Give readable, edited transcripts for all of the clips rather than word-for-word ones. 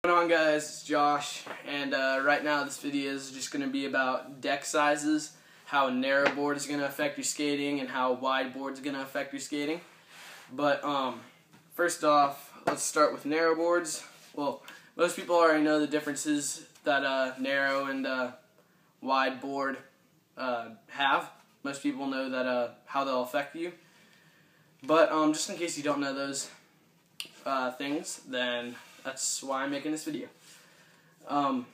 What's going on, guys? It's Josh, and right now this video is just going to be about deck sizes, how a narrow board is going to affect your skating, and how a wide board is going to affect your skating. But first off, let's start with narrow boards. Well, most people already know the differences that narrow and wide board have. Most people know that how they'll affect you. But just in case you don't know those things, then that's why I'm making this video. So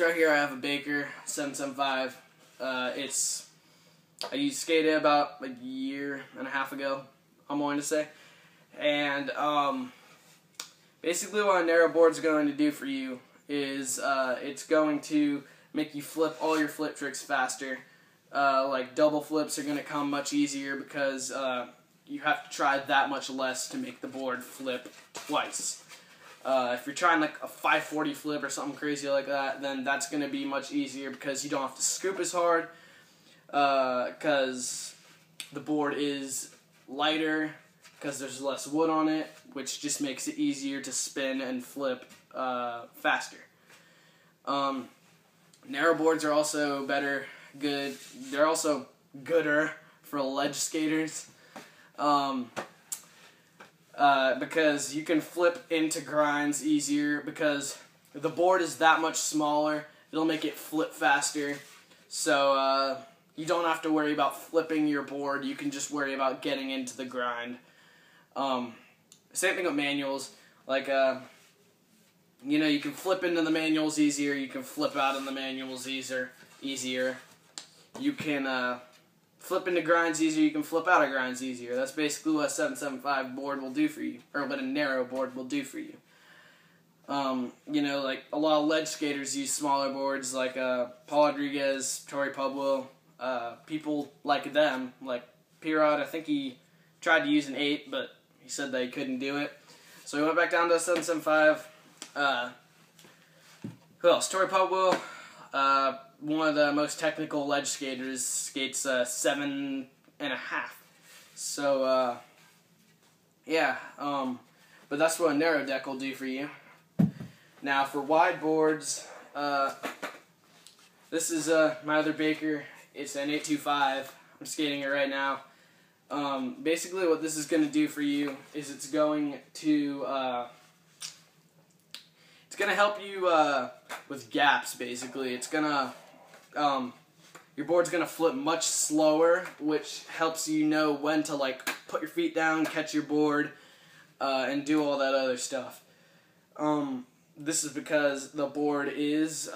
right here I have a Baker 775. I used SK8 about a year and a half ago, I'm going to say. And basically what a narrow board is going to do for you is it's going to make you flip all your flip tricks faster. Like double flips are going to come much easier because you have to try that much less to make the board flip twice. If you're trying like a 540 flip or something crazy like that, then that's going to be much easier because you don't have to scoop as hard, because the board is lighter, because there's less wood on it, which just makes it easier to spin and flip faster. Narrow boards are also they're also gooder for ledge skaters. Because you can flip into grinds easier because the board is that much smaller. It'll make it flip faster. So you don't have to worry about flipping your board. You can just worry about getting into the grind. Same thing with manuals. Like, you can flip into the manuals easier. You can flip out in the manuals easier. You can flip into grinds easier, you can flip out of grinds easier. That's basically what a 775 board will do for you, or what a narrow board will do for you. Like a lot of ledge skaters use smaller boards, like Paul Rodriguez, Tori Pubwell, people like them, like P-Rod. I think he tried to use an 8, but he said that he couldn't do it. So he went back down to a 775. Who else? Tori Pubwell. One of the most technical ledge skaters, skates 7.5. So, yeah, but that's what a narrow deck will do for you. Now, for wide boards, this is my other Baker. It's an 825. I'm skating it right now. Basically, what this is going to do for you is it's going to help you with gaps, basically. It's going to your board's going to flip much slower, which helps you know when to like put your feet down, catch your board, and do all that other stuff. This is because the board is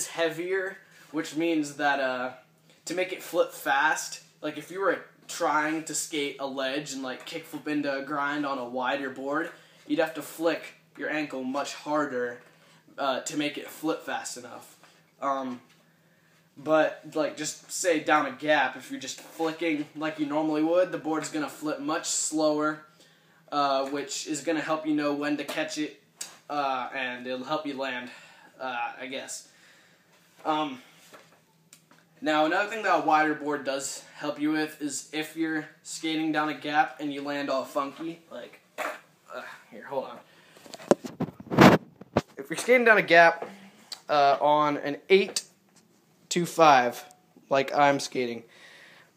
heavier, which means that to make it flip fast, like if you were trying to skate a ledge and like kickflip into a grind on a wider board, you'd have to flick your ankle much harder to make it flip fast enough. But, like, just say down a gap, if you're just flicking like you normally would, the board's going to flip much slower, which is going to help you know when to catch it, and it'll help you land, I guess. Now, another thing that a wider board does help you with is if you're skating down a gap and you land all funky, like, here, hold on. If you're skating down a gap on an 8.25, like I'm skating,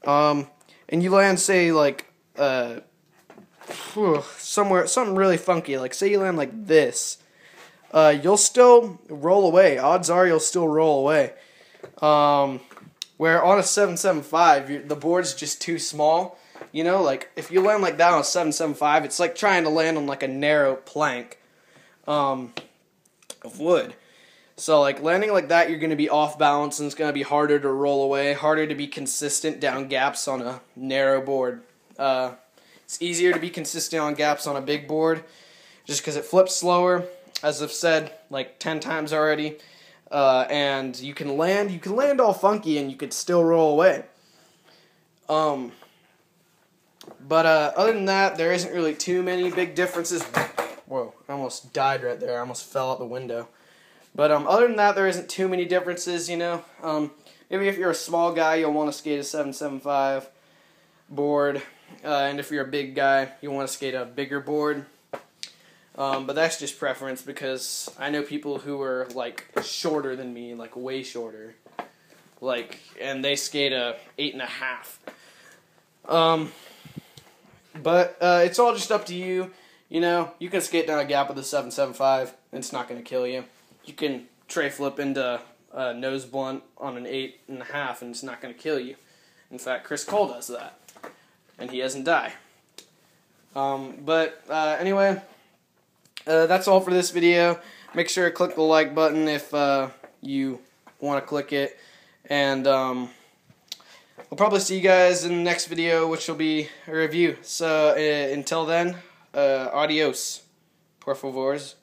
and you land, say, like, somewhere, something really funky, like, say you land like this, you'll still roll away. Odds are you'll still roll away. Where on a 775, the board's just too small. Like, if you land like that on a 775, it's like trying to land on, like, a narrow plank of wood. So, like, landing like that, you're going to be off balance, and it's going to be harder to roll away, harder to be consistent down gaps on a narrow board. It's easier to be consistent on gaps on a big board, just because it flips slower, as I've said, like, 10 times already. And you can land all funky, and you could still roll away. But other than that, there isn't really too many big differences. Whoa, I almost died right there. I almost fell out the window. But other than that, there isn't too many differences, Maybe if you're a small guy, you'll want to skate a 775 board. And if you're a big guy, you want to skate a bigger board. But that's just preference because I know people who are like shorter than me, like way shorter, and they skate a 8.5. But it's all just up to you. You know, you can skate down a gap with a 7.75, and it's not going to kill you. You can tray flip into a nose blunt on an 8.5, and it's not going to kill you. In fact, Chris Cole does that, and he doesn't die. Anyway, that's all for this video. Make sure to click the like button if you want to click it, and I'll probably see you guys in the next video, which will be a review. So until then, adios, por favores.